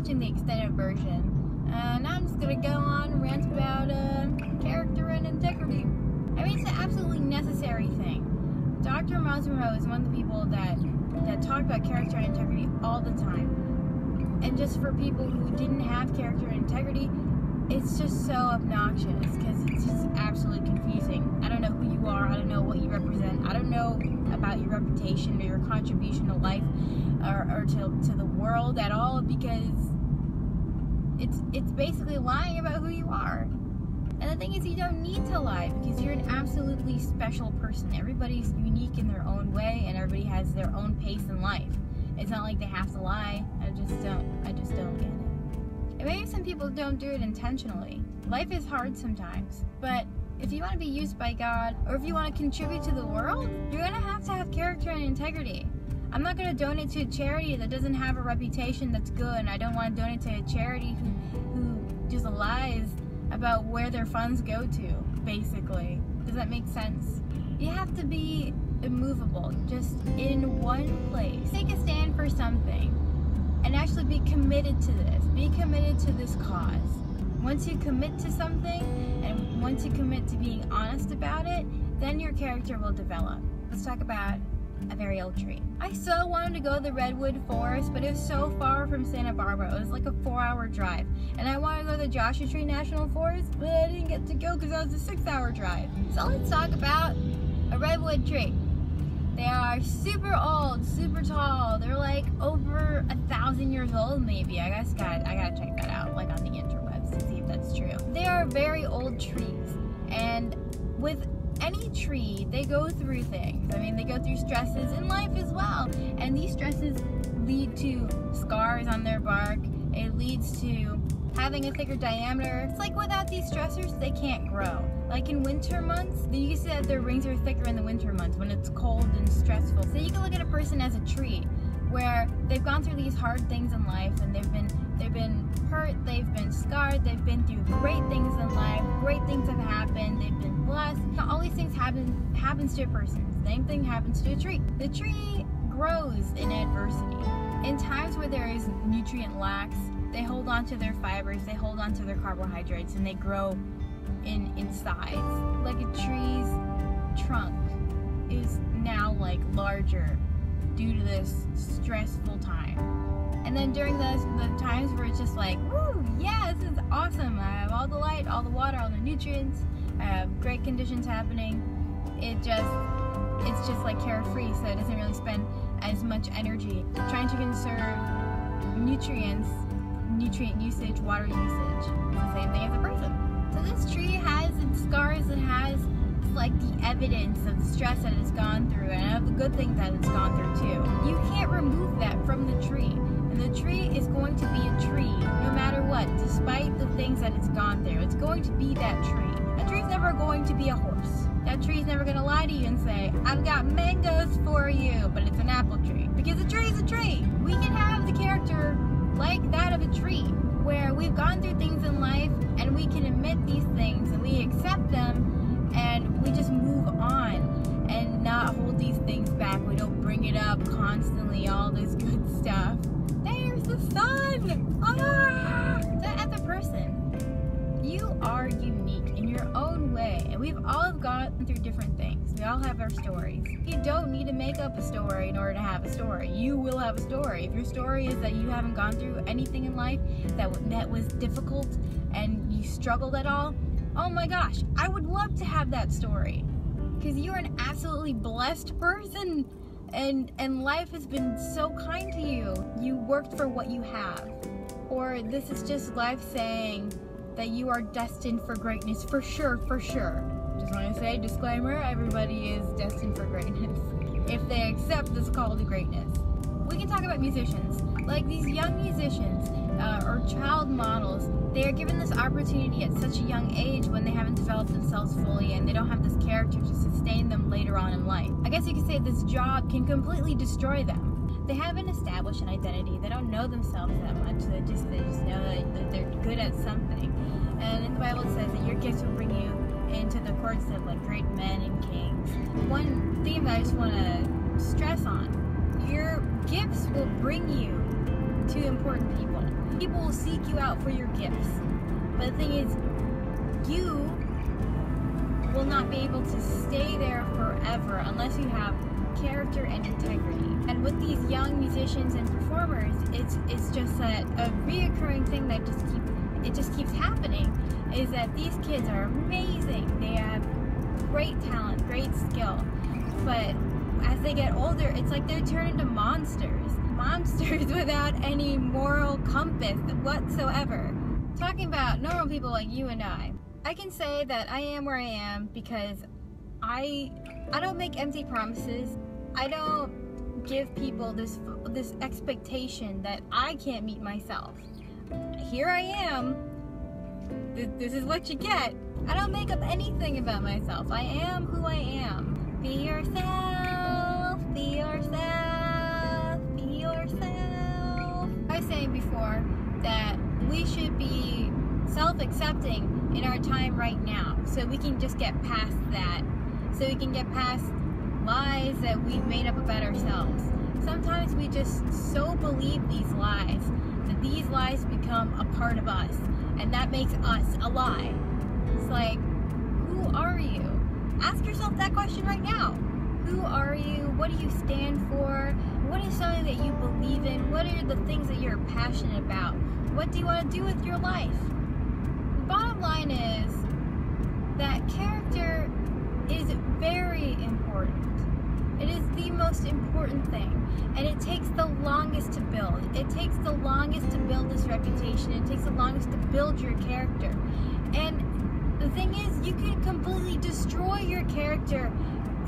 watching the extended version, and I'm just gonna go on and rant about character and integrity. I mean, it's an absolutely necessary thing. Dr. Miles Monroe is one of the people that talk about character and integrity all the time. And just for people who didn't have character and integrity, it's just so obnoxious because it's just absolutely confusing. I don't know who you are. I don't know what you represent. I don't know about your reputation or your contribution to life or to the world at all, because it's basically lying about who you are. And the thing is, you don't need to lie because you're an absolutely special person. Everybody's unique in their own way, and everybody has their own pace in life. It's not like they have to lie. I just don't get it. And maybe some people don't do it intentionally. Life is hard sometimes, but if you want to be used by God, or if you want to contribute to the world, you're going to have character and integrity. I'm not going to donate to a charity that doesn't have a reputation that's good, and I don't want to donate to a charity who just lies about where their funds go to, basically. Does that make sense? You have to be immovable, just in one place. Take a stand for something and actually be committed to this. Be committed to this cause. Once you commit to something, and once you commit to being honest about it, then your character will develop. Let's talk about a very old tree. I so wanted to go to the Redwood Forest, but it was so far from Santa Barbara. It was like a 4-hour drive. And I wanted to go to the Joshua Tree National Forest, but I didn't get to go because that was a 6-hour drive. So let's talk about a redwood tree. They are super old, super tall. They're like over 1,000 years old, maybe. I gotta check that out, like on the interwebs, to see if that's true. They are very old trees, and with any tree, they go through things. I mean, they go through stresses in life as well, and these stresses lead to scars on their bark. It leads to having a thicker diameter. It's like without these stressors, they can't grow. Like in winter months, you see that their rings are thicker in the winter months when it's cold and stressful. So you can look at a person as a tree, where they've gone through these hard things in life, and they've been hurt, they've been scarred, they've been through great things in life, great things have happened, they've been blessed. All these things happens to a person. The same thing happens to a tree. The tree grows in adversity. In times where there is nutrient lacks, they hold on to their fibers, they hold on to their carbohydrates, and they grow in size. Like a tree's trunk is now like larger due to this stressful time. And then during the times where it's just like, woo, yeah, this is awesome. I have all the light, all the water, all the nutrients. I have great conditions happening. It's just like carefree, so it doesn't really spend as much energy trying to conserve nutrients, nutrient usage, water usage. It's the same thing as a person. So this tree has its scars, it has like the evidence of the stress that it's gone through and of the good things that it's gone through too. You can't remove that from the tree. And the tree is going to be a tree no matter what, despite the things that it's gone through. It's going to be that tree. That tree's never going to be a horse. That tree's never going to lie to you and say, I've got mangoes for you, but it's an apple tree. Because a tree is a tree. We can have the character like that of a tree, where we've gone through things in life and we can admit these things and we accept them and we just move on and not hold these things back. We don't bring it up constantly, all this good stuff. There's the sun! Ah! So as a person, you are unique in your own way, and we've all gone through different things. We all have our stories. You don't need to make up a story in order to have a story. You will have a story. If your story is that you haven't gone through anything in life that was difficult and you struggled at all, oh my gosh, I would love to have that story. Because you're an absolutely blessed person, and life has been so kind to you. You worked for what you have. Or this is just life saying that you are destined for greatness, for sure, for sure. Just want to say, disclaimer, everybody is destined for greatness if they accept this call to greatness. We can talk about musicians, like these young musicians or child models. They are given this opportunity at such a young age when they haven't developed themselves fully and they don't have this character to sustain them later on in life. I guess you could say this job can completely destroy them. They haven't established an identity. They don't know themselves that much. They just know that they're good at something. And in the Bible it says that your gifts will bring you into the courts of like great men and kings. One theme that I just want to stress on: your gifts will bring you to important people. People will seek you out for your gifts. But the thing is, you will not be able to stay there forever unless you have character and integrity. And with these young musicians and performers, it's just a reoccurring thing that just keeps happening, is that these kids are amazing. They have great talent, great skill, but as they get older, it's like they're turned into monsters without any moral compass whatsoever. Talking about normal people like you and I can say that I am where I am because I don't make empty promises. I don't give people this expectation that I can't meet myself. Here I am. This is what you get. I don't make up anything about myself. I am who I am. Be yourself. Be yourself. Be yourself. I was saying before that we should be self-accepting in our time right now, so we can just get past that. So we can get past lies that we've made up about ourselves. Sometimes we just so believe these lies that these lies become a part of us, and that makes us a lie. It's like, who are you? Ask yourself that question right now. Who are you? What do you stand for? What is something that you believe in? What are the things that you're passionate about? What do you want to do with your life? The bottom line is that character is very important. It is the most important thing, and it takes the longest to build. It takes the longest to build this reputation. It takes the longest to build your character. And the thing is, you can completely destroy your character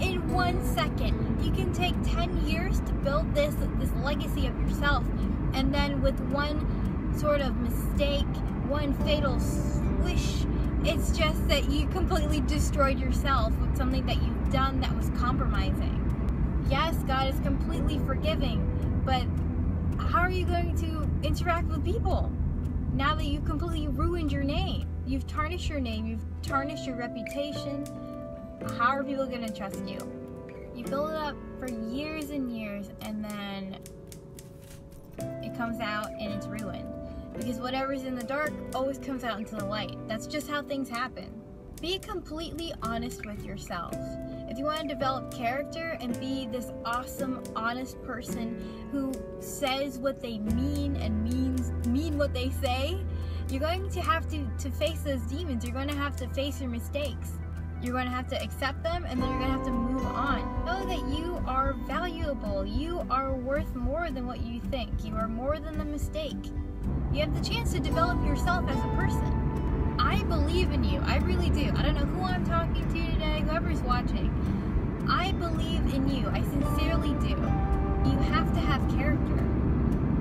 in 1 second. You can take 10 years to build this legacy of yourself, and then with one sort of mistake, one fatal swish, it's just that you completely destroyed yourself with something that you've done that was compromising. Yes, God is completely forgiving, but how are you going to interact with people now that you've completely ruined your name? You've tarnished your name, you've tarnished your reputation. How are people going to trust you? You build it up for years and years, and then it comes out and it's ruined. Because whatever's in the dark always comes out into the light. That's just how things happen. Be completely honest with yourself. If you want to develop character and be this awesome, honest person who says what they mean and mean what they say, you're going to have to face those demons. You're going to have to face your mistakes. You're going to have to accept them, and then you're going to have to move on. Know that you are valuable. You are worth more than what you think. You are more than the mistake. You have the chance to develop yourself as a person. I believe in you. I really do. I don't know who I'm talking to today, whoever's watching. I believe in you. I sincerely do. You have to have character.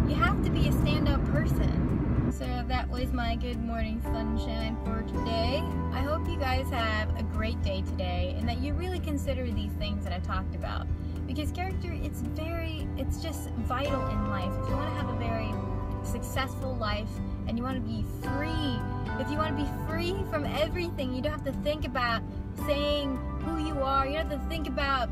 You have to be a stand-up person. So that was my good morning sunshine for today. I hope you guys have a great day today, and that you really consider these things that I talked about. Because character, it's just vital in life. If you want to have a very successful life and you want to be free, if you want to be free from everything, you don't have to think about saying who you are. You don't have to think about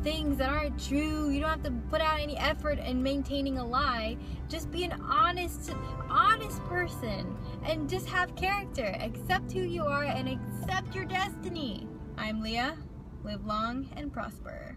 things that aren't true. You don't have to put out any effort in maintaining a lie. Just be an honest person and just have character. Accept who you are and accept your destiny. I'm Leah. Live long and prosper.